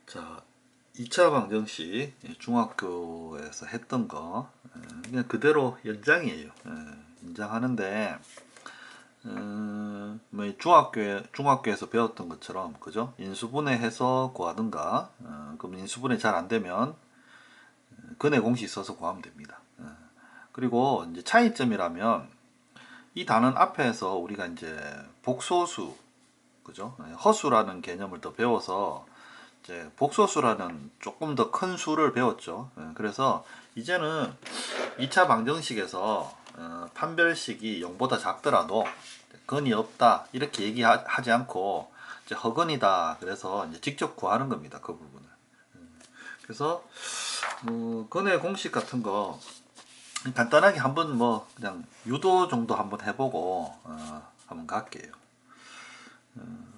자, 2차 방정식 중학교에서 했던 거 그냥 그대로 연장이에요. 연장하는데 뭐 중학교에서 배웠던 것처럼 그죠? 인수분해해서 구하든가 그럼 인수분해 잘 안 되면 근해 공식 써서 구하면 됩니다. 그리고 이제 차이점이라면 이 단원 앞에서 우리가 이제 복소수 그죠? 허수라는 개념을 더 배워서 이제 복소수라는 조금 더 큰 수를 배웠죠. 그래서 이제는 2차 방정식에서 판별식이 0보다 작더라도 근이 없다 이렇게 얘기하지 않고 이제 허근이다 그래서 이제 직접 구하는 겁니다. 그 부분을. 그래서 뭐 근의 공식 같은 거 간단하게 한번 뭐 그냥 유도 정도 한번 해보고 한번 갈게요.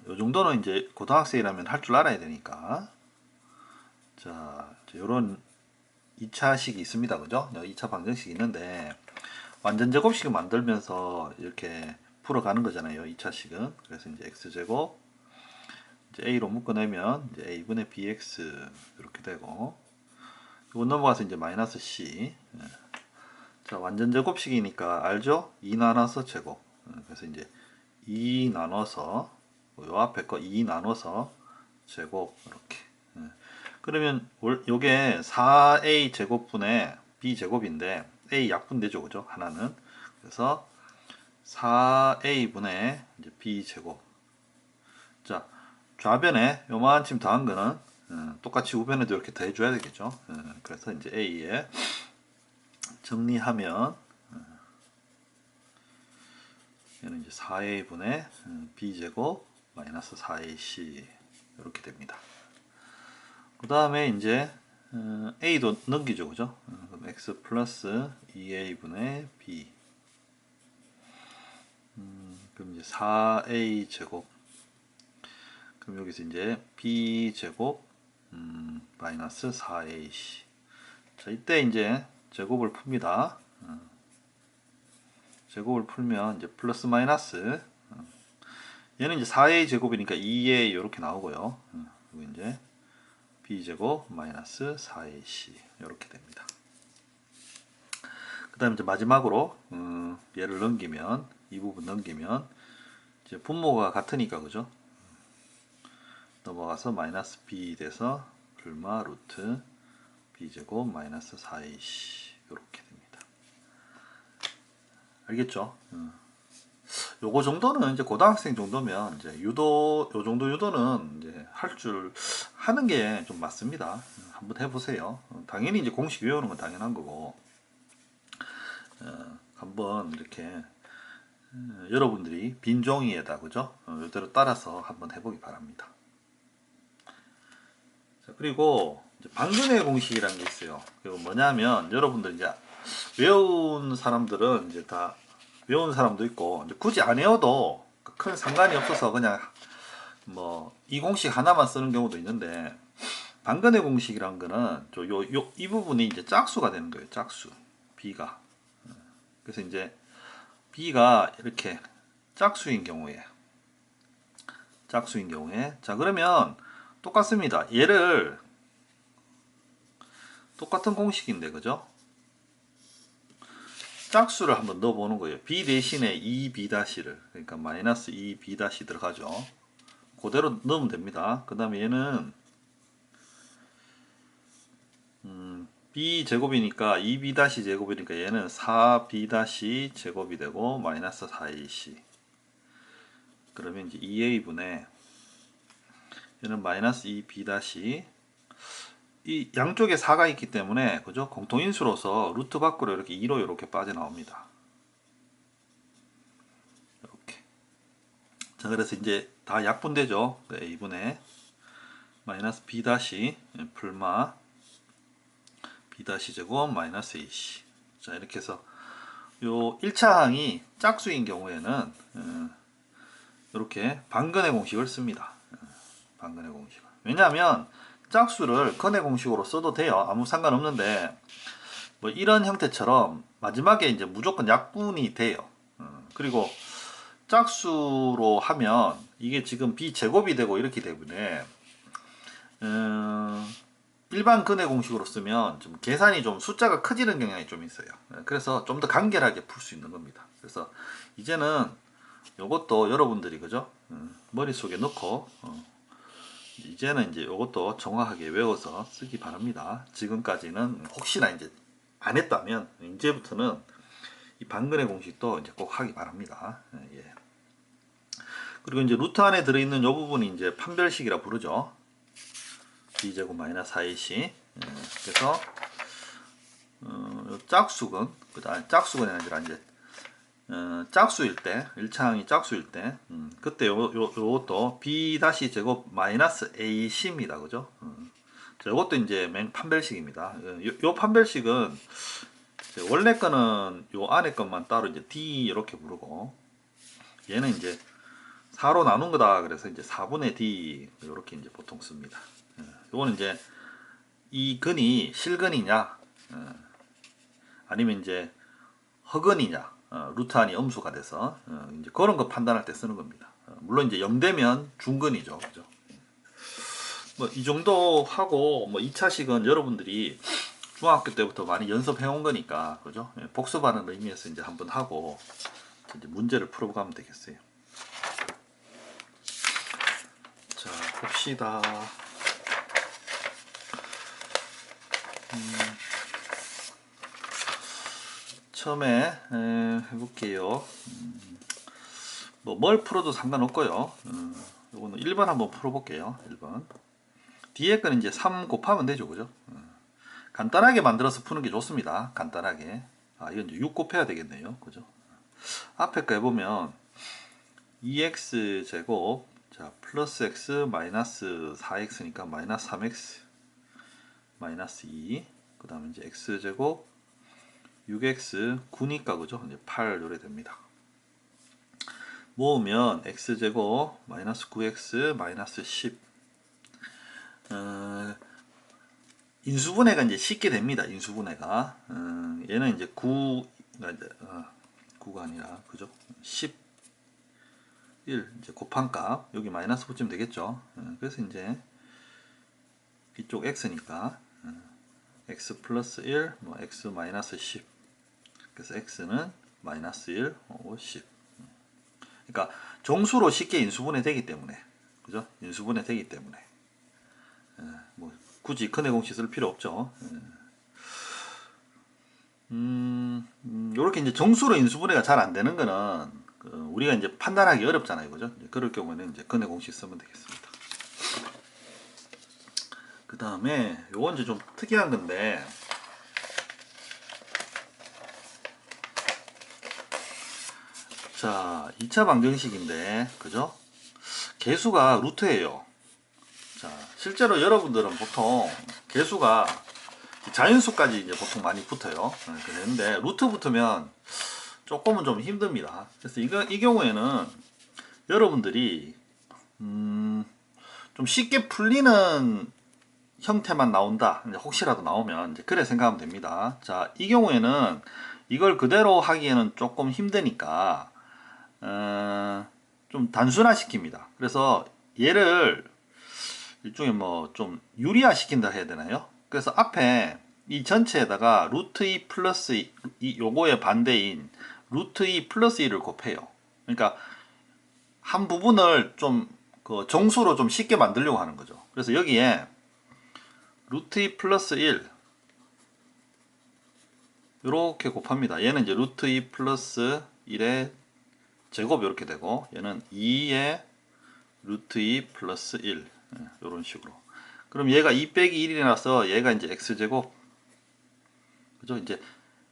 요 정도는 이제 고등학생이라면 할 줄 알아야 되니까. 자, 요런 2차식이 있습니다. 그죠? 2차 방정식이 있는데 완전 제곱식을 만들면서 이렇게 풀어가는 거잖아요. 2차식은. 그래서 이제 x제곱 이제 a로 묶어내면 이제 a분의 bx 이렇게 되고 이거 넘어가서 이제 마이너스 c. 자, 완전 제곱식이니까 알죠? 2 나눠서 제곱. 그래서 이제 2 나눠서 요 앞에 거 2 나눠서 제곱 이렇게. 그러면 요게 4a 제곱분의 b 제곱인데 a 약분되죠, 그죠? 하나는. 그래서 4a분의 b 제곱. 자, 좌변에 요만큼 더한 거는 똑같이 우변에도 이렇게 더해줘야 되겠죠. 그래서 이제 a에 정리하면 얘는 이제 4a분의 b제곱 마이너스 4ac 이렇게 됩니다. 그 다음에 이제 a도 넘기죠, 그죠? 그럼 x 플러스 2a분의 b 그럼 이제 4a 제곱 그럼 여기서 이제 b 제곱 마이너스 4ac 자, 이때 이제 제곱을 풉니다. 제곱을 풀면 이제 플러스 마이너스 얘는 이제 4a 제곱이니까 2a 이렇게 나오고요. 그리고 이제 b제곱 마이너스 4ac 이렇게 됩니다. 그 다음에 이제 마지막으로 얘를 넘기면 이 부분 넘기면 이제 분모가 같으니까 그죠? 넘어가서 마이너스 b 돼서 불마 루트 b제곱 마이너스 4ac 이렇게 됩니다. 알겠죠? 요거 정도는 이제 고등학생 정도면 이제 유도 요 정도 유도는 이제 할 줄 하는 게 좀 맞습니다. 한번 해보세요. 당연히 이제 공식 외우는 건 당연한 거고 한번 이렇게 여러분들이 빈 종이에다 그죠? 이대로 따라서 한번 해보기 바랍니다. 자, 그리고 이제 방근의 공식이라는 게 있어요. 그리고 뭐냐면 여러분들 이제 외운 사람들은 이제 다 외운 사람도 있고 이제 굳이 안 외워도 큰 상관이 없어서 그냥 뭐 이 공식 하나만 쓰는 경우도 있는데 방근의 공식이란 거는 이 부분이 이제 짝수가 되는 거예요. 짝수 b가 그래서 이제 b가 이렇게 짝수인 경우에 자 그러면 똑같습니다. 얘를 똑같은 공식인데 그죠? 짝수를 한번 넣어보는 거예요. b 대신에 2b-를 그러니까 마이너스 2b- 들어가죠. 그대로 넣으면 됩니다. 그 다음에 얘는 b 제곱이니까 2b- 제곱이니까 얘는 4b- 제곱이 되고 마이너스 4ac 그러면 이제 2a분의 얘는 마이너스 2b- 이 양쪽에 4가 있기 때문에 그죠? 공통인수로서 루트 밖으로 이렇게 2로 이렇게 빠져나옵니다. 이렇게. 자, 그래서 이제 다 약분되죠. a분의 마이너스 b- 풀마 b- 제곱 마이너스 ac. 자, 이렇게 해서 요 1차 항이 짝수인 경우에는 이렇게 반근의 공식을 씁니다. 반근의 공식을. 왜냐하면 짝수를 근의 공식으로 써도 돼요. 아무 상관없는데 뭐 이런 형태처럼 마지막에 이제 무조건 약분이 돼요. 그리고 짝수로 하면 이게 지금 b제곱이 되고 이렇기 때문에 일반 근해 공식으로 쓰면 좀 계산이 좀 숫자가 커지는 경향이 좀 있어요. 그래서 좀 더 간결하게 풀 수 있는 겁니다. 그래서 이제는 요것도 여러분들이 그죠? 머릿속에 넣고 이제는 이제 요것도 정확하게 외워서 쓰기 바랍니다. 지금까지는 혹시나 이제 안 했다면 이제부터는 이 반근의 공식도 이제 꼭 하기 바랍니다. 예. 그리고 이제 루트 안에 들어있는 요 부분이 이제 판별식이라 부르죠. b제곱 마이너스 4ac. 그래서 요 짝수근, 짝수근이 아니라 이제 짝수일 때, 1차항이 짝수일 때, 그때 요것도 b 다시 제곱 마이너스 ac입니다. 그죠? 요것도 이제 맨 판별식입니다. 요 판별식은 원래 거는 요 안에 것만 따로 이제 d 이렇게 부르고, 얘는 이제 4로 나눈 거다. 그래서 이제 4분의 d 이렇게 이제 보통 씁니다. 요거는 이제 이 근이 실근이냐, 아니면 이제 허근이냐, 루트 안이 음수가 돼서 이제 그런 거 판단할 때 쓰는 겁니다. 물론 이제 0되면 중근이죠. 그죠? 뭐 이 정도 하고 뭐 2차식은 여러분들이 중학교 때부터 많이 연습해 온 거니까 그죠? 복습하는 의미에서 이제 한번 하고 이제 문제를 풀어가면 되겠어요. 자, 봅시다. 처음에 해볼게요. 뭐 뭘 풀어도 상관없고요. 요거는 1번 한번 풀어볼게요. 1번. 뒤에 거는 이제 3 곱하면 되죠. 그죠? 간단하게 만들어서 푸는 게 좋습니다. 간단하게. 이건 이제 6 곱해야 되겠네요. 그죠? 앞에 거 해보면 2x 제곱, 자, 플러스 x 마이너스 4x니까 마이너스 3x 마이너스 2, 그 다음에 이제 x 제곱 6x 9니까 그죠? 이제 8 요래 됩니다. 모으면 x제곱 마이너스 9x 마이너스 10. 인수분해가 이제 쉽게 됩니다. 인수분해가. 얘는 이제 9가 아니라 그죠? 11 이제 곱한 값 여기 마이너스 붙이면 되겠죠. 그래서 이제 이쪽 x니까 x 플러스 1, 뭐 x 마이너스 10. 그래서 x는 마이너스 1, 10. 그러니까 정수로 쉽게 인수분해 되기 때문에 그죠? 인수분해 되기 때문에 뭐 굳이 근해 공식 쓸 필요 없죠. 이렇게 이제 정수로 인수분해가 잘 안 되는 거는 우리가 이제 판단하기 어렵잖아요, 그죠? 그럴 경우에는 이제 근해 공식 쓰면 되겠습니다. 그 다음에 요건 이제 좀 특이한 건데. 자, 2차 방정식인데, 그죠? 개수가 루트예요. 자, 실제로 여러분들은 보통 개수가 자연수까지 이제 보통 많이 붙어요. 그런데 루트 붙으면 조금은 좀 힘듭니다. 그래서 이 경우에는 여러분들이 좀 쉽게 풀리는 형태만 나온다. 혹시라도 나오면 이제 그래 생각하면 됩니다. 자, 이 경우에는 이걸 그대로 하기에는 조금 힘드니까 좀 단순화 시킵니다. 그래서 얘를 일종의 뭐 좀 유리화 시킨다 해야 되나요? 그래서 앞에 이 전체에다가 루트 2 플러스 요거의 반대인 루트 2 플러스 1을 곱해요. 그러니까 한 부분을 좀 그 정수로 좀 쉽게 만들려고 하는 거죠. 그래서 여기에 루트 2 플러스 1 이렇게 곱합니다. 얘는 이제 루트 2 플러스 1의 제곱 이렇게 되고 얘는 2의 루트 2 플러스 1 이런 식으로. 그럼 얘가 2 빼기 1이라서 얘가 이제 x제곱 그죠? 이제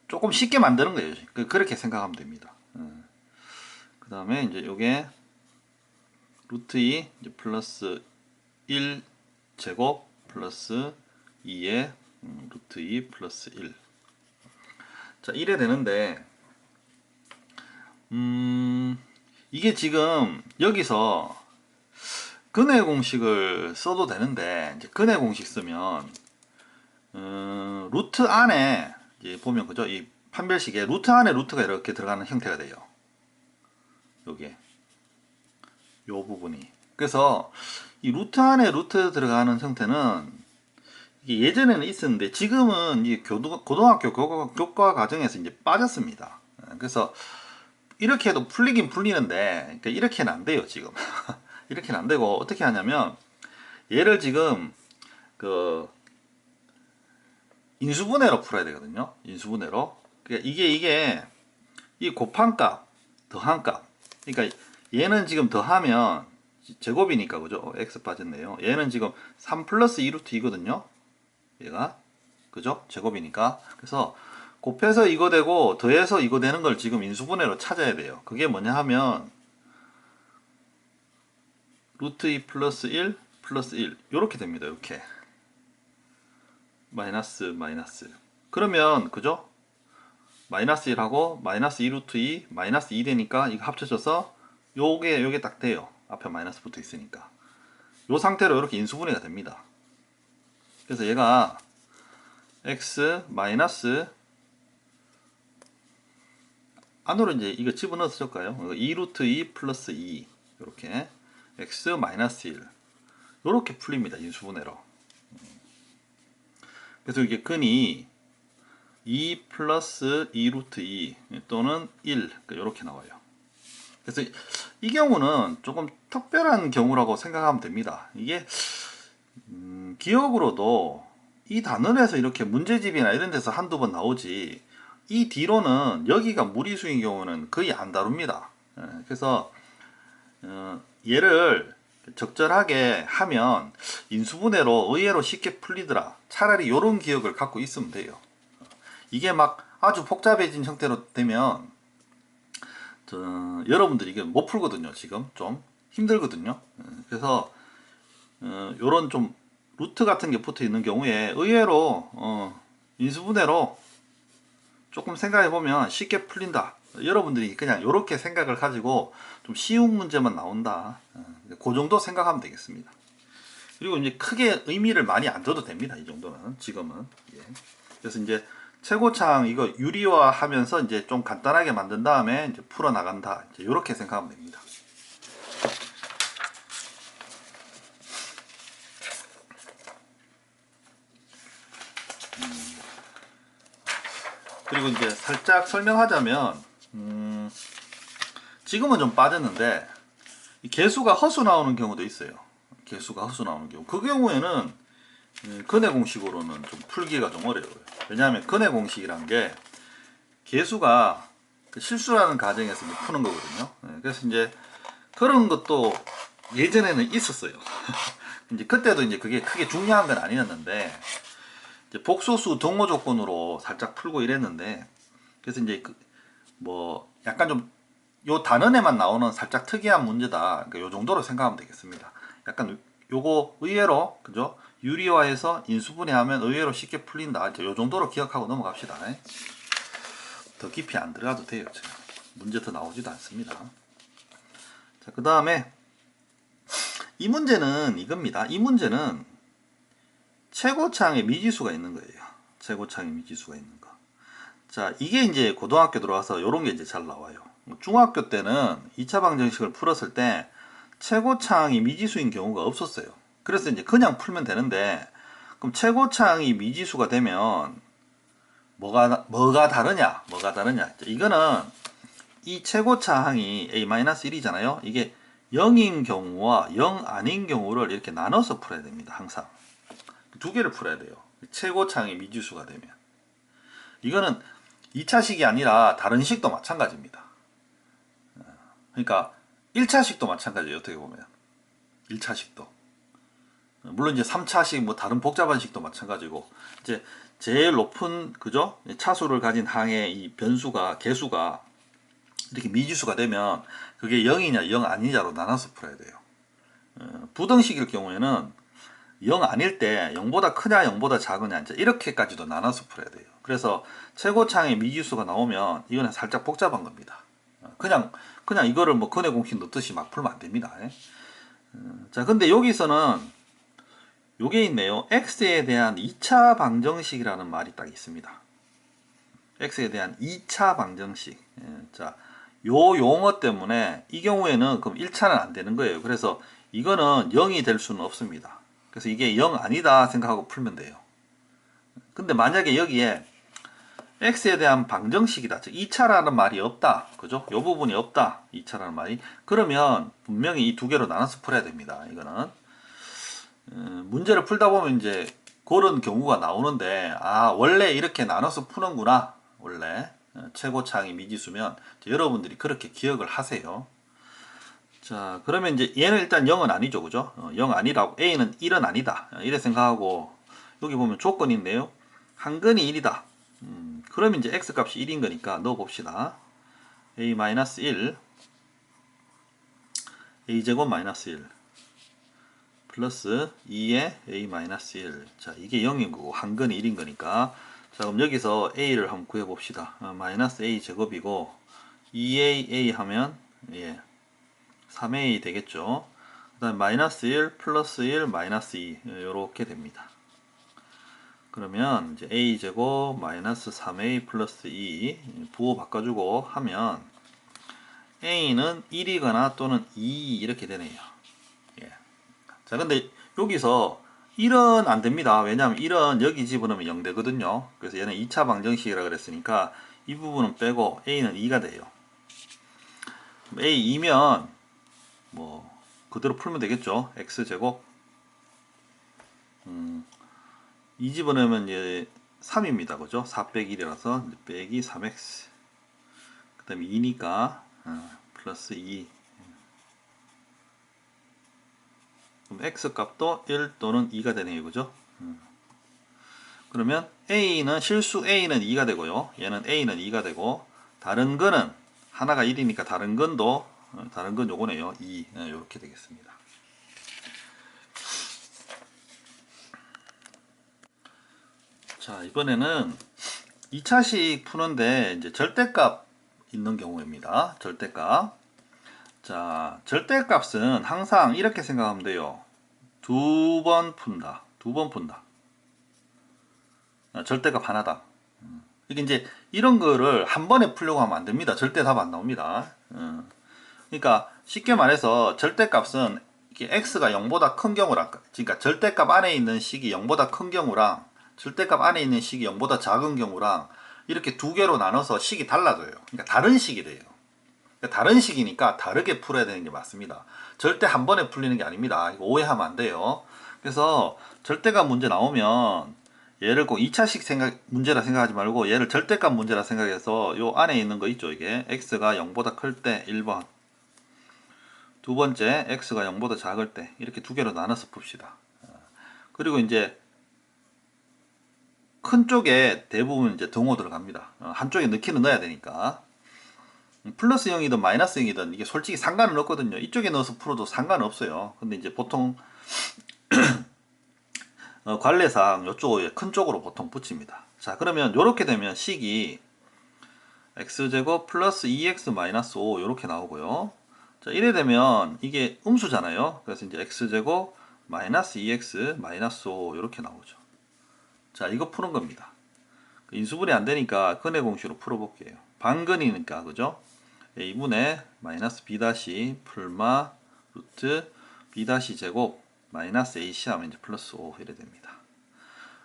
조금 쉽게 만드는 거예요. 그렇게 생각하면 됩니다. 그 다음에 이제 요게 루트 2 이제 플러스 1 제곱 플러스 2의 루트 2 플러스 1. 자, 이래 되는데 이게 지금 여기서 근해 공식을 써도 되는데 이제 근해 공식 쓰면 루트 안에 이제 보면 그죠? 이 판별식에 루트 안에 루트가 이렇게 들어가는 형태가 돼요. 요게 요 부분이. 그래서 이 루트 안에 루트 들어가는 형태는 이게 예전에는 있었는데 지금은 이 고등학교 교과 과정에서 이제 빠졌습니다. 그래서 이렇게 해도 풀리긴 풀리는데 그러니까 이렇게는 안 돼요 지금. 이렇게는 안 되고 어떻게 하냐면 얘를 지금 그 인수분해로 풀어야 되거든요. 인수분해로. 그러니까 이게 이 곱한 값, 더한 값. 그러니까 얘는 지금 더하면 제곱이니까 그죠? x 빠졌네요. 얘는 지금 3 플러스 2 루트 2거든요. 얘가 그죠? 제곱이니까. 그래서 곱해서 이거 되고 더해서 이거 되는 걸 지금 인수분해로 찾아야 돼요. 그게 뭐냐 하면 루트 2 플러스 1 플러스 1 요렇게 됩니다. 이렇게 마이너스 마이너스. 그러면 그죠? 마이너스 1하고 마이너스 2 루트 2 마이너스 2 되니까 이거 합쳐져서 요게 딱 돼요. 앞에 마이너스 붙어 있으니까 요 상태로 이렇게 인수분해가 됩니다. 그래서 얘가 x 마이너스 안으로 이제 이거 집어넣어서 줄까요? 2 루트 2 플러스 2 이렇게 x 마이너스 1 이렇게 풀립니다. 인수분해로. 그래서 이게 근이 2 플러스 2 루트 2 또는 1 이렇게 나와요. 그래서 이 경우는 조금 특별한 경우라고 생각하면 됩니다. 이게 기억으로도 이 단원에서 이렇게 문제집이나 이런 데서 한두 번 나오지 이 뒤로는 여기가 무리수인 경우는 거의 안 다룹니다. 그래서 얘를 적절하게 하면 인수분해로 의외로 쉽게 풀리더라. 차라리 이런 기억을 갖고 있으면 돼요. 이게 막 아주 복잡해진 형태로 되면 여러분들이 이게 못 풀거든요. 지금 좀 힘들거든요. 그래서 요런 좀 루트 같은 게 붙어 있는 경우에 의외로 인수분해로 조금 생각해 보면 쉽게 풀린다. 여러분들이 그냥 이렇게 생각을 가지고 좀 쉬운 문제만 나온다. 그 정도 생각하면 되겠습니다. 그리고 이제 크게 의미를 많이 안 둬도 됩니다. 이 정도는 지금은. 예. 그래서 이제 최고창 이거 유리화 하면서 이제 좀 간단하게 만든 다음에 이제 풀어 나간다. 이제 이렇게 생각하면 됩니다. 그리고 이제 살짝 설명하자면 지금은 좀 빠졌는데 개수가 허수 나오는 경우도 있어요. 개수가 허수 나오는 경우. 그 경우에는 근해 공식으로는 좀 풀기가 좀 어려워요. 왜냐하면 근해 공식이란 게 개수가 실수라는 가정에서 푸는 거거든요. 그래서 이제 그런 것도 예전에는 있었어요. 이제 그때도 이제 그게 크게 중요한 건 아니었는데 이제 복소수 동호 조건으로 살짝 풀고 이랬는데 그래서 이제 뭐 약간 좀 요 단원에만 나오는 살짝 특이한 문제다. 그러니까 요 정도로 생각하면 되겠습니다. 약간 요거 의외로 그죠? 유리화해서 인수분해하면 의외로 쉽게 풀린다. 이제 요 정도로 기억하고 넘어갑시다. 더 깊이 안 들어가도 돼요. 지금 문제 더 나오지도 않습니다. 자, 그 다음에 이 문제는 이겁니다. 이 문제는 최고창에 미지수가 있는 거예요. 최고창에 미지수가 있는 거. 자, 이게 이제 고등학교 들어와서 요런 게 이제 잘 나와요. 중학교 때는 2차 방정식을 풀었을 때 최고창이 미지수인 경우가 없었어요. 그래서 이제 그냥 풀면 되는데 그럼 최고창이 미지수가 되면 뭐가 다르냐? 이거는 이 최고차항이 a-1이잖아요. 이게 0인 경우와 0 아닌 경우를 이렇게 나눠서 풀어야 됩니다. 항상 두 개를 풀어야 돼요. 최고차항이 미지수가 되면 이거는 2차식이 아니라 다른 식도 마찬가지입니다. 그러니까 1차식도 마찬가지예요. 어떻게 보면 1차식도 물론 이제 3차식 뭐 다른 복잡한 식도 마찬가지고 이제 제일 높은 그죠? 차수를 가진 항의 이 변수가 개수가 이렇게 미지수가 되면 그게 0이냐 0 아니냐로 나눠서 풀어야 돼요. 부등식일 경우에는 0 아닐 때 0보다 크냐 0보다 작으냐 이제 이렇게까지도 나눠서 풀어야 돼요. 그래서 최고창의 미지수가 나오면 이거는 살짝 복잡한 겁니다. 그냥 이거를 뭐 근해 공식 넣듯이 막 풀면 안 됩니다. 자, 근데 여기서는 요게 있네요. x에 대한 2차 방정식이라는 말이 딱 있습니다. x에 대한 2차 방정식. 자, 요 용어 때문에 이 경우에는 그럼 1차는 안 되는 거예요. 그래서 이거는 0이 될 수는 없습니다. 그래서 이게 0 아니다 생각하고 풀면 돼요. 근데 만약에 여기에 x에 대한 방정식이다, 즉 2차라는 말이 없다, 그죠? 요 부분이 없다, 2차라는 말이. 그러면 분명히 이 두 개로 나눠서 풀어야 됩니다. 이거는 문제를 풀다 보면 이제 그런 경우가 나오는데, 아 원래 이렇게 나눠서 푸는구나. 원래 최고차항이 미지수면 여러분들이 그렇게 기억을 하세요. 자, 그러면 이제 얘는 일단 0은 아니죠, 그죠? 0 아니라고, a는 1은 아니다, 이래 생각하고, 여기 보면 조건이 있네요. 한근이 1이다. 그러면 이제 x 값이 1인 거니까 넣어 봅시다. a-1 a제곱 마이너스 1 플러스 2의 a-1. 자, 이게 0인 거고 한근이 1인 거니까, 자 그럼 여기서 a를 한번 구해 봅시다. 마이너스 a 제곱이고 2a 하면 예 3a 되겠죠. 그 다음 마이너스 1 플러스 1 마이너스 2 이렇게 됩니다. 그러면 이제 a 제곱 마이너스 3a 플러스 2 부호 바꿔주고 하면 a는 1이거나 또는 2 이렇게 되네요. 예. 자, 근데 여기서 1은 안 됩니다. 왜냐하면 1은 여기 집어넣으면 0 되거든요. 그래서 얘는 2차 방정식이라 그랬으니까 이 부분은 빼고 a는 2가 돼요. a 2면 뭐 그대로 풀면 되겠죠. x제곱 2 집어넣으면 이제 3입니다. 그죠? 4 빼기 1이라서 빼기 3x, 그 다음에 2니까 플러스 2. 그럼 x 값도 1 또는 2가 되네요. 그죠? 그러면 a는 실수 a는 2가 되고요. 얘는 a는 2가 되고, 다른 거는 하나가 1이니까 다른 건도 다른 건 요거네요. 2 이렇게 되겠습니다. 자, 이번에는 2차식 푸는데 이제 절대값 있는 경우입니다. 절대값. 자, 절대값은 항상 이렇게 생각하면 돼요. 두 번 푼다. 두 번 푼다. 절대값 하나다. 이게 이제 이런 거를 한 번에 풀려고 하면 안 됩니다. 절대 답 안 나옵니다. 그러니까 쉽게 말해서 절대값은 이게 x가 0보다 큰 경우랑, 그러니까 절대값 안에 있는 식이 0보다 큰 경우랑 절대값 안에 있는 식이 0보다 작은 경우랑 이렇게 두 개로 나눠서 식이 달라져요. 그러니까 다른 식이 돼요. 그러니까 다른 식이니까 다르게 풀어야 되는 게 맞습니다. 절대 한 번에 풀리는 게 아닙니다. 이거 오해하면 안 돼요. 그래서 절대값 문제 나오면 얘를 꼭 2차식 문제라 생각하지 말고 얘를 절대값 문제라 생각해서 요 안에 있는 거 있죠. 이게 x가 0보다 클 때 1번, 두 번째 x가 0보다 작을 때, 이렇게 두 개로 나눠서 풉시다. 그리고 이제 큰 쪽에 대부분 이제 등호 들어갑니다. 한쪽에 넣기는 넣어야 되니까. 플러스 0이든 마이너스 0이든 이게 솔직히 상관은 없거든요. 이쪽에 넣어서 풀어도 상관없어요. 근데 이제 보통 관례상 이쪽 큰 쪽으로 보통 붙입니다. 자, 그러면 이렇게 되면 식이 x제곱 플러스 2x 마이너스 5 이렇게 나오고요. 자, 이래 되면 이게 음수잖아요. 그래서 이제 x제곱 마이너스 2x 마이너스 5 이렇게 나오죠. 자, 이거 푸는 겁니다. 인수분해 안 되니까 근의 공식으로 풀어볼게요. 반근이니까, 그죠? a분의 마이너스 b 다시 풀마 루트 b 다시 제곱 마이너스 ac 하면 이제 플러스 5 이래 됩니다.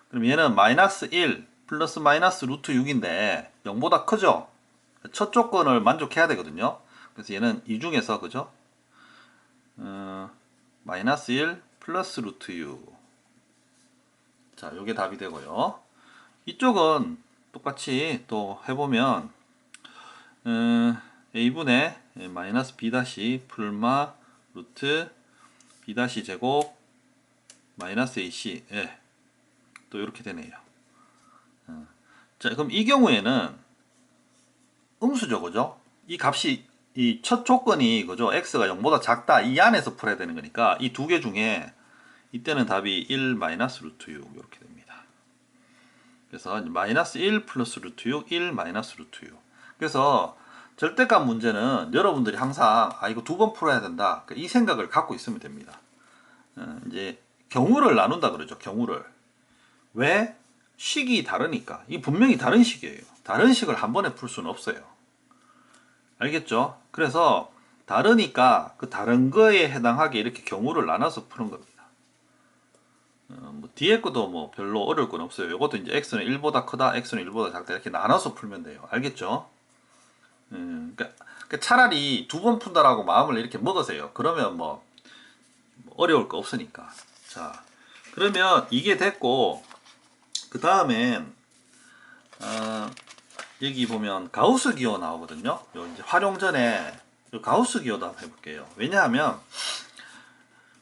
그럼 얘는 마이너스 1 플러스 마이너스 루트 6인데 0보다 크죠? 첫 조건을 만족해야 되거든요. 그래서 얘는 이 중에서, 그죠? 마이너스 1 플러스 루트 6. 자, 요게 답이 되고요. 이쪽은 똑같이 또 해보면 a분의 마이너스 b 다시 풀마 루트 b 다시 제곱 마이너스 ac, 예, 또 이렇게 되네요. 자, 그럼 이 경우에는 음수죠, 그죠? 이 값이 이 첫 조건이, 그죠? x가 0보다 작다, 이 안에서 풀어야 되는 거니까 이 두 개 중에 이때는 답이 1 마이너스 루트 6 이렇게 됩니다. 그래서 마이너스 1 플러스 루트 6, 1 마이너스 루트 6. 그래서 절대값 문제는 여러분들이 항상 이거 두 번 풀어야 된다, 이 생각을 갖고 있으면 됩니다. 이제 경우를 나눈다 그러죠. 경우를. 왜? 식이 다르니까. 이 분명히 다른 식이에요. 다른 식을 한 번에 풀 수는 없어요. 알겠죠? 그래서 다르니까 그 다른 거에 해당하게 이렇게 경우를 나눠서 푸는 겁니다. 뭐 뒤에 것도 뭐 별로 어려울 건 없어요. 이것도 이제 x는 1보다 크다, x는 1보다 작다 이렇게 나눠서 풀면 돼요. 알겠죠? 그러니까 차라리 두 번 푼다라고 마음을 이렇게 먹으세요. 그러면 뭐 어려울 거 없으니까. 자, 그러면 이게 됐고 그 다음엔 여기 보면 가우스 기호 나오거든요. 요 이제 활용 전에 요 가우스 기호도 한번 해볼게요. 왜냐하면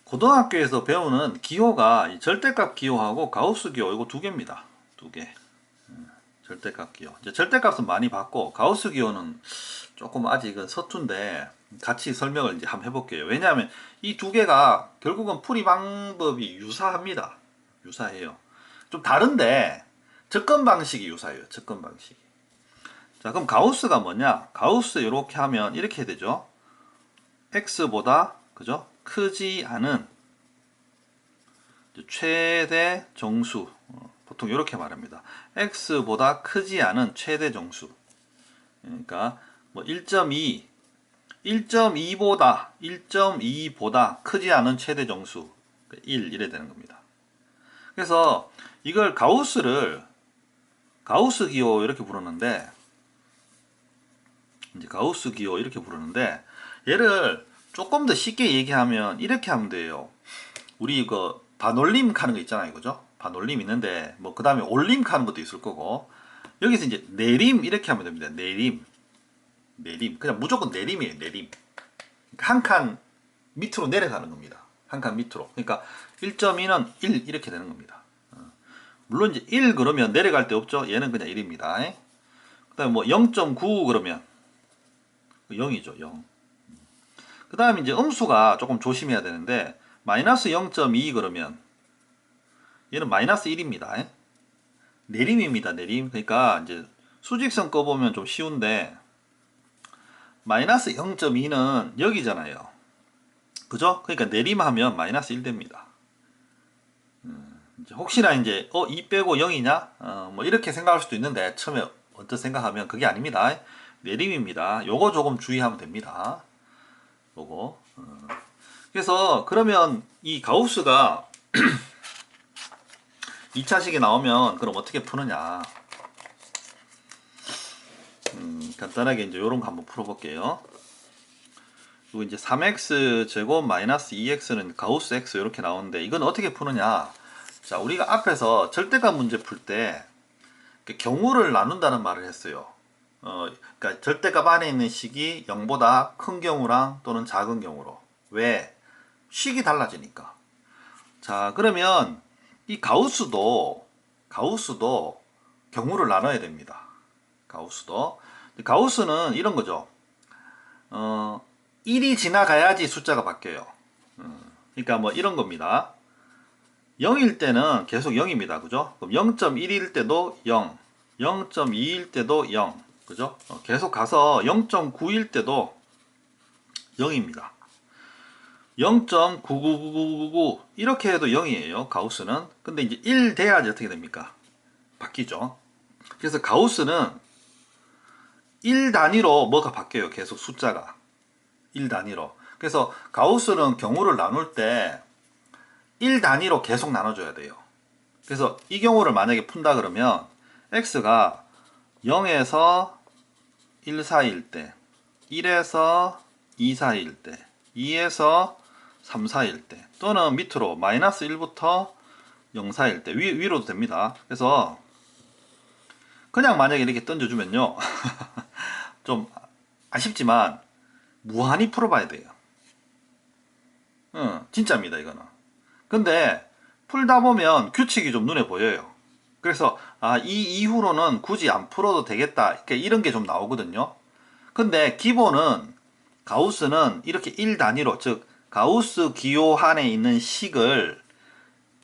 고등학교에서 배우는 기호가 이 절대값 기호하고 가우스 기호 이거 두 개입니다. 두 개. 절대값 기호. 이제 절대값은 많이 봤고 가우스 기호는 조금 아직은 서툰데 같이 설명을 이제 한번 해볼게요. 왜냐하면 이 두 개가 결국은 풀이 방법이 유사합니다. 유사해요. 좀 다른데 접근 방식이 유사해요. 접근 방식이. 자, 그럼 가우스가 뭐냐? 가우스 이렇게 하면 이렇게 되죠. x보다 그죠? 크지 않은 최대 정수. 보통 이렇게 말합니다. x보다 크지 않은 최대 정수. 그러니까 뭐 1.2, 1.2보다 크지 않은 최대 정수 1 이래 되는 겁니다. 그래서 이걸 가우스 기호 이렇게 부르는데 이제 가우스 기호 이렇게 부르는데 얘를 조금 더 쉽게 얘기하면 이렇게 하면 돼요. 우리 이거 반올림 하는 거 있잖아요, 그죠? 반올림 있는데 뭐 그 다음에 올림 하는 것도 있을 거고 여기서 이제 내림 이렇게 하면 됩니다. 내림 그냥 무조건 내림이에요. 내림 한 칸 밑으로 내려가는 겁니다. 한 칸 밑으로. 그러니까 1.2는 1 이렇게 되는 겁니다. 물론 이제 1 그러면 내려갈 데 없죠. 얘는 그냥 1입니다. 그 다음에 뭐 0.9 그러면 0이죠. 0. 그 다음에 이제 음수가 조금 조심해야 되는데 마이너스 0.2 그러면 얘는 마이너스 1입니다. 내림입니다. 내림. 그러니까 이제 수직선 꺼보면 좀 쉬운데 마이너스 0.2는 여기잖아요. 그죠? 그러니까 내림하면 마이너스 1 됩니다. 혹시나 이제 2 빼고 0이냐? 뭐 이렇게 생각할 수도 있는데 처음에 먼저 생각하면 그게 아닙니다. 내림입니다. 요거 조금 주의하면 됩니다. 요거. 그래서 그러면 이 가우스가 2차식이 나오면 그럼 어떻게 푸느냐? 간단하게 이제 요런 거 한번 풀어볼게요. 그리고 이제 3x 제곱 마이너스 2x는 가우스 x 이렇게 나오는데 이건 어떻게 푸느냐? 자, 우리가 앞에서 절대값 문제 풀 때 경우를 나눈다는 말을 했어요. 그러니까 절대값 안에 있는 식이 0보다 큰 경우랑 또는 작은 경우로. 왜? 식이 달라지니까. 자, 그러면 이 가우스도 경우를 나눠야 됩니다. 가우스는 이런 거죠. 1이 지나가야지 숫자가 바뀌어요. 그러니까 뭐 이런 겁니다. 0일 때는 계속 0입니다. 그죠? 그럼 0.1일 때도 0, 0.2일 때도 0. 그죠? 계속 가서 0.9일 때도 0입니다. 0.99999 이렇게 해도 0이에요. 가우스는. 근데 이제 1 돼야지 어떻게 됩니까? 바뀌죠. 그래서 가우스는 1 단위로 뭐가 바뀌어요. 계속 숫자가. 1 단위로. 그래서 가우스는 경우를 나눌 때 1 단위로 계속 나눠줘야 돼요. 그래서 이 경우를 만약에 푼다 그러면 x가 0에서 1 사이일 때, 1에서 2 사이일 때, 2에서 3 사이일 때, 또는 밑으로 마이너스 1부터 0 사이일 때 위로도 됩니다. 그래서 그냥 만약에 이렇게 던져주면요 좀 아쉽지만 무한히 풀어봐야 돼요. 진짜입니다 이거는. 근데 풀다 보면 규칙이 좀 눈에 보여요. 그래서 이 이후로는 굳이 안 풀어도 되겠다 이런 게 좀 나오거든요. 근데 기본은 가우스는 이렇게 1 단위로, 즉 가우스 기호 안에 있는 식을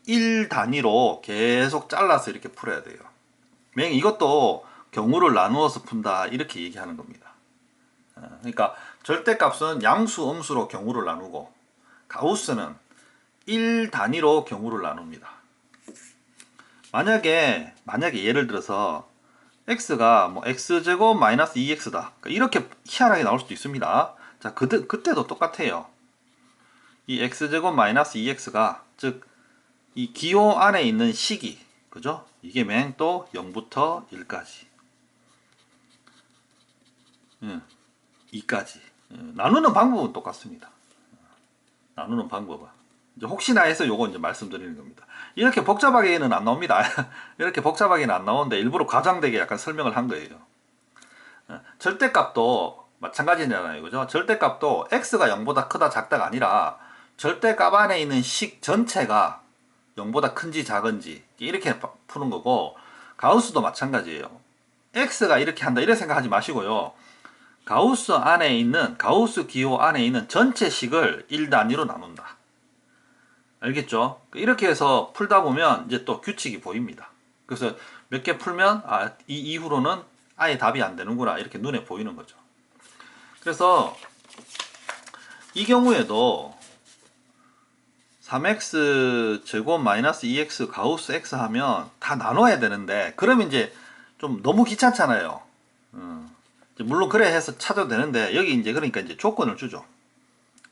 1 단위로 계속 잘라서 이렇게 풀어야 돼요. 이것도 경우를 나누어서 푼다 이렇게 얘기하는 겁니다. 그러니까 절대값은 양수, 음수로 경우를 나누고 가우스는 1 단위로 경우를 나눕니다. 만약에 예를 들어서 x가 뭐 x제곱 마이너스 2x다. 그러니까 이렇게 희한하게 나올 수도 있습니다. 자, 그때도 똑같아요. 이 x제곱 마이너스 2x가 즉 이 기호 안에 있는 식이, 그죠? 이게 맹또 0부터 1까지. 2까지. 나누는 방법은 똑같습니다. 나누는 방법은. 이제 혹시나 해서 요거 이제 말씀드리는 겁니다. 이렇게 복잡하게는 안 나옵니다. 이렇게 복잡하게는 안 나오는데 일부러 과장되게 약간 설명을 한 거예요. 절대값도 마찬가지잖아요. 그죠? 절대값도 x가 0보다 크다 작다가 아니라 절대값 안에 있는 식 전체가 0보다 큰지 작은지 이렇게 푸는 거고, 가우스도 마찬가지예요. x가 이렇게 한다 이렇게 생각하지 마시고요. 가우스 안에 있는, 가우스 기호 안에 있는 전체 식을 1단위로 나눈다. 알겠죠? 이렇게 해서 풀다 보면 이제 또 규칙이 보입니다. 그래서 몇 개 풀면 이 이후로는 아예 답이 안 되는구나 이렇게 눈에 보이는 거죠. 그래서 이 경우에도 3x 제곱 마이너스 2x 가우스 x 하면 다 나눠야 되는데, 그러면 이제 좀 너무 귀찮잖아요. 물론 그래 해서 찾아도 되는데, 여기 이제 그러니까 이제 조건을 주죠.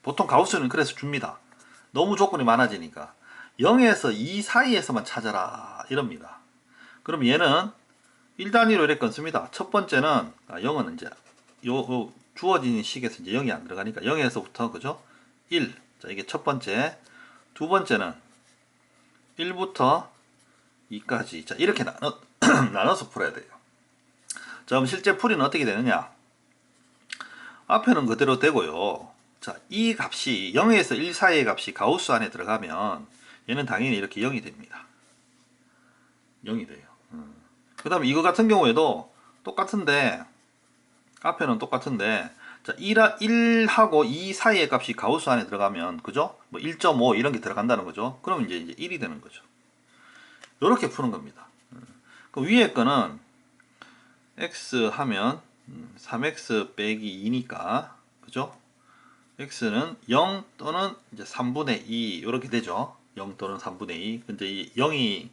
보통 가우스는 그래서 줍니다. 너무 조건이 많아지니까 0에서 2 사이에서만 찾아라 이럽니다. 그럼 얘는 1단위로 이렇게 씁니다. 첫 번째는 0은 이제 요 주어진 식에서 이제 0이 안 들어가니까 0에서부터, 그죠? 1. 자, 이게 첫 번째. 두 번째는 1부터 2까지. 자, 이렇게 나눠서 풀어야 돼요. 자, 그럼 실제 풀이는 어떻게 되느냐? 앞에는 그대로 되고요. 자, 이 값이 0에서 1 사이의 값이 가우스 안에 들어가면 얘는 당연히 이렇게 0이 됩니다. 0이 돼요. 그 다음에 이거 같은 경우에도 똑같은데, 앞에는 똑같은데, 자, 1하고 2 사이의 값이 가우스 안에 들어가면, 그죠? 뭐 1.5 이런 게 들어간다는 거죠. 그러면 이제 1이 되는 거죠. 이렇게 푸는 겁니다. 그 위에 거는 x 하면 3x 빼기 2니까, 그죠? x는 0 또는 이제 3분의 2 이렇게 되죠. 0 또는 3분의 2. 근데 이 0이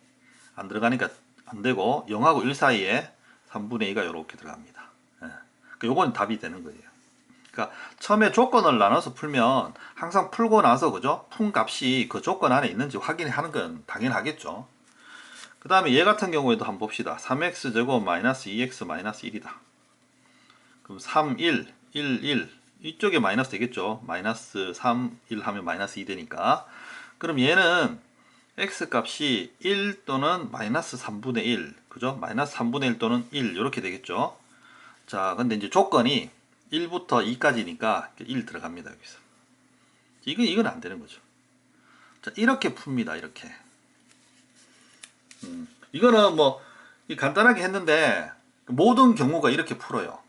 안 들어가니까 안 되고 0하고 1 사이에 3분의 2가 이렇게 들어갑니다. 요건 답이 되는 거예요. 그러니까 처음에 조건을 나눠서 풀면 항상 풀고 나서, 그죠? 푼 값이 그 조건 안에 있는지 확인하는 건 당연하겠죠. 그 다음에 얘 같은 경우에도 한번 봅시다. 3x 제곱 마이너스 2x 마이너스 1이다. 그럼 3, 1, 1, 1 이쪽에 마이너스 되겠죠. 마이너스 3, 1 하면 마이너스 2 되니까. 그럼 얘는 x 값이 1 또는 마이너스 3분의 1, 그죠? 마이너스 3분의 1 또는 1 이렇게 되겠죠. 자, 근데 이제 조건이 1부터 2까지니까 1 들어갑니다. 여기서. 이건 안 되는 거죠. 자, 이렇게 풉니다. 이렇게. 이거는 뭐 간단하게 했는데 모든 경우가 이렇게 풀어요.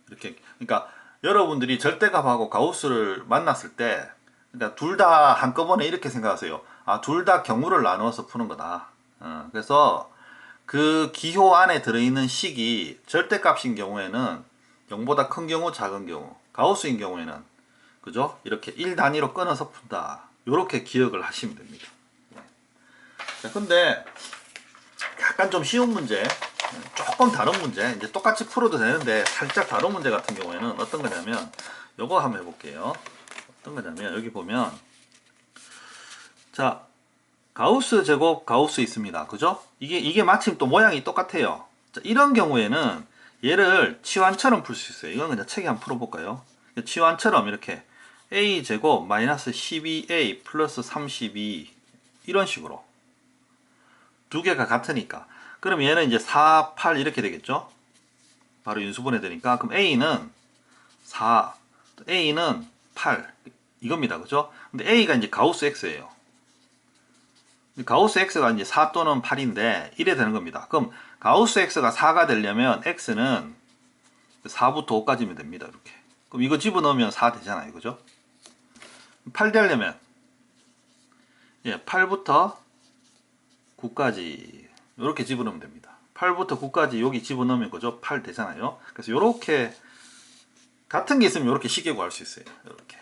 이렇게. 그러니까 여러분들이 절대값하고 가우스를 만났을 때, 그러니까 둘 다 한꺼번에 이렇게 생각하세요. 둘 다 경우를 나누어서 푸는 거다. 그래서 그 기호 안에 들어있는 식이 절대값인 경우에는 0보다 큰 경우, 작은 경우, 가우스인 경우에는, 그죠? 이렇게 1단위로 끊어서 푼다. 요렇게 기억을 하시면 됩니다. 자, 근데 약간 좀 쉬운 문제, 조금 다른 문제, 이제 똑같이 풀어도 되는데 살짝 다른 문제 같은 경우에는 어떤 거냐면, 요거 한번 해볼게요. 어떤 거냐면, 여기 보면, 자, 가우스 제곱 가우스 있습니다. 그죠? 이게 마침 또 모양이 똑같아요. 자, 이런 경우에는 얘를 치환처럼 풀 수 있어요. 이건 그냥 책에 한번 풀어볼까요? 치환처럼 이렇게 a 제곱 마이너스 12a 플러스 32 이런 식으로 두 개가 같으니까. 그럼 얘는 이제 4, 8 이렇게 되겠죠? 바로 인수분해 되니까. 그럼 a는 4, a는 8 이겁니다. 그죠? 근데 a가 이제 가우스 x예요. 가우스 x가 이제 4 또는 8인데 1에 되는 겁니다. 그럼 가우스 x가 4가 되려면 x는 4부터 5까지면 됩니다. 이렇게. 그럼 이거 집어넣으면 4 되잖아요. 그죠? 8 되려면 8부터 9까지 이렇게 집어넣으면 됩니다. 8부터 9까지 여기 집어넣으면, 그죠? 8 되잖아요. 그래서 이렇게 같은 게 있으면 이렇게 쉽게 구할 수 있어요. 이렇게.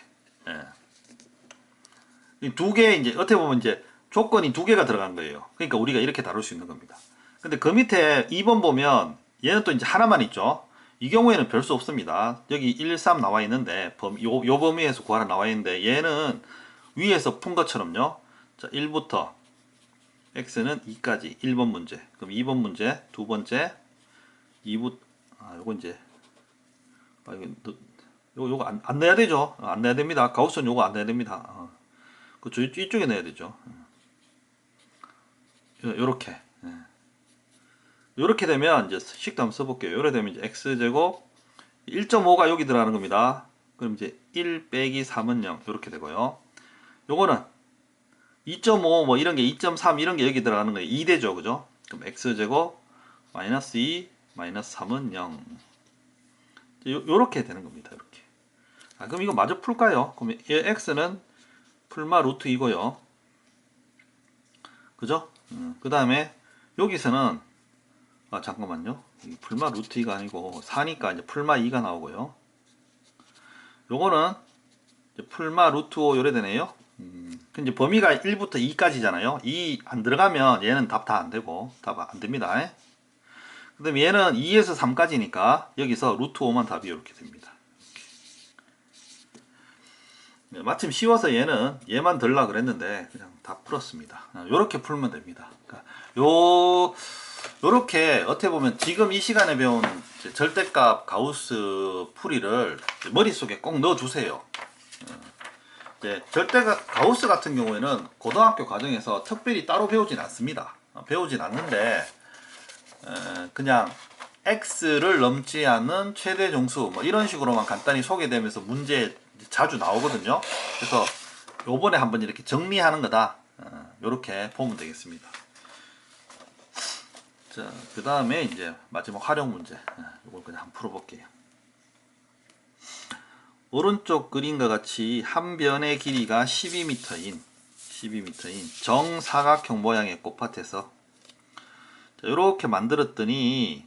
이 두 개 이제 어떻게 보면 이제 조건이 두 개가 들어간 거예요. 그러니까 우리가 이렇게 다룰 수 있는 겁니다. 근데 그 밑에 2번 보면 얘는 또 이제 하나만 있죠. 이 경우에는 별 수 없습니다. 여기 1, 3 나와 있는데 요 범위에서 구하라 나와 있는데 얘는 위에서 푼 것처럼요. 자, 1부터 x는 2까지 1번 문제. 그럼 2번 문제 두 번째 2부 요거 이제 요거 안 내야 되죠. 안 내야 됩니다. 가우스는 요거 안 내야 됩니다. 그쵸, 이쪽에 내야 되죠. 요렇게. 요렇게 되면 이제 식도 한번 써볼게요. 요렇게 되면 이제 x제곱 1.5가 여기 들어가는 겁니다. 그럼 이제 1 빼기 3은 0 요렇게 되고요. 요거는 2.5 뭐 이런 게 2.3 이런 게 여기 들어가는 거예요. 2대죠. 그죠? 그럼 x제곱 마이너스 2 마이너스 3은 0 요렇게 되는 겁니다. 이렇게. 그럼 이거 마저 풀까요? 그럼 이 x는 풀마 루트 이고요. 그죠? 그 다음에 여기서는 잠깐만요. 풀마 루트 2가 아니고 4니까 이제 풀마 2가 나오고요. 요거는 이제 풀마 루트 5 요래 되네요. 근데 범위가 1부터 2까지잖아요. 2 안 들어가면 얘는 답 다 안 되고 답 안 됩니다. 그 다음에 얘는 2에서 3까지니까 여기서 루트 5만 답이 이렇게 됩니다. 네, 마침 쉬워서 얘만 들라 그랬는데 그냥 다 풀었습니다. 요렇게 풀면 됩니다. 그러니까 요렇게 어떻게 보면 지금 이 시간에 배운 절대값 가우스 풀이를 머릿속에 꼭 넣어주세요. 이제 절대값 가우스 같은 경우에는 고등학교 과정에서 특별히 따로 배우진 않습니다. 배우진 않는데 그냥 x를 넘지 않는 최대 정수 뭐 이런 식으로만 간단히 소개되면서 문제 자주 나오거든요. 그래서 요번에 한번 이렇게 정리하는 거다. 요렇게 보면 되겠습니다. 자, 그 다음에 이제 마지막 활용 문제. 요걸 그냥 한번 풀어볼게요. 오른쪽 그림과 같이 한 변의 길이가 12m인 정사각형 모양의 꽃밭에서 이렇게 만들었더니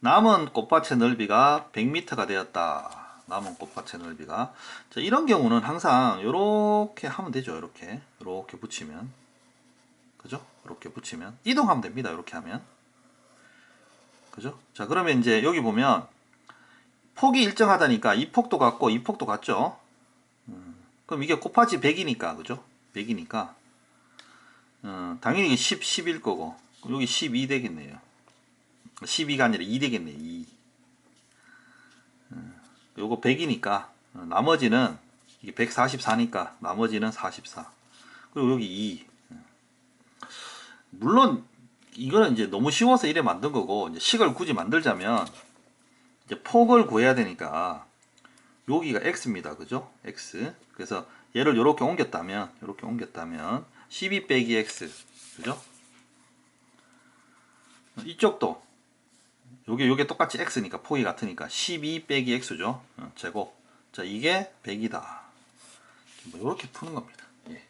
남은 꽃밭의 넓이가 100m가 되었다. 남은 꽃밭의 넓이가. 자, 이런 경우는 항상 이렇게 하면 되죠. 이렇게 붙이면, 그죠? 이렇게 붙이면 이동하면 됩니다. 이렇게 하면, 그죠? 자, 그러면 이제 여기 보면 폭이 일정하다니까 이 폭도 같고 이 폭도 같죠? 그럼 이게 곱하기 100이니까, 그죠? 100이니까 당연히 이게 10일 거고 여기 12 되겠네요. 12가 아니라 2 되겠네요. 2. 요거 100이니까 나머지는 이게 144니까 나머지는 44. 그리고 여기 2. 물론 이거는 이제 너무 쉬워서 이래 만든 거고 이제 식을 굳이 만들자면 이제 폭을 구해야 되니까 여기가 x입니다. 그죠? x. 그래서 얘를 이렇게 옮겼다면 12 빼기 x. 그죠? 이쪽도 요게 똑같이 x니까 폭이 같으니까 12 빼기 x죠. 제곱. 자, 이게 100이다. 뭐 이렇게 푸는 겁니다. 예.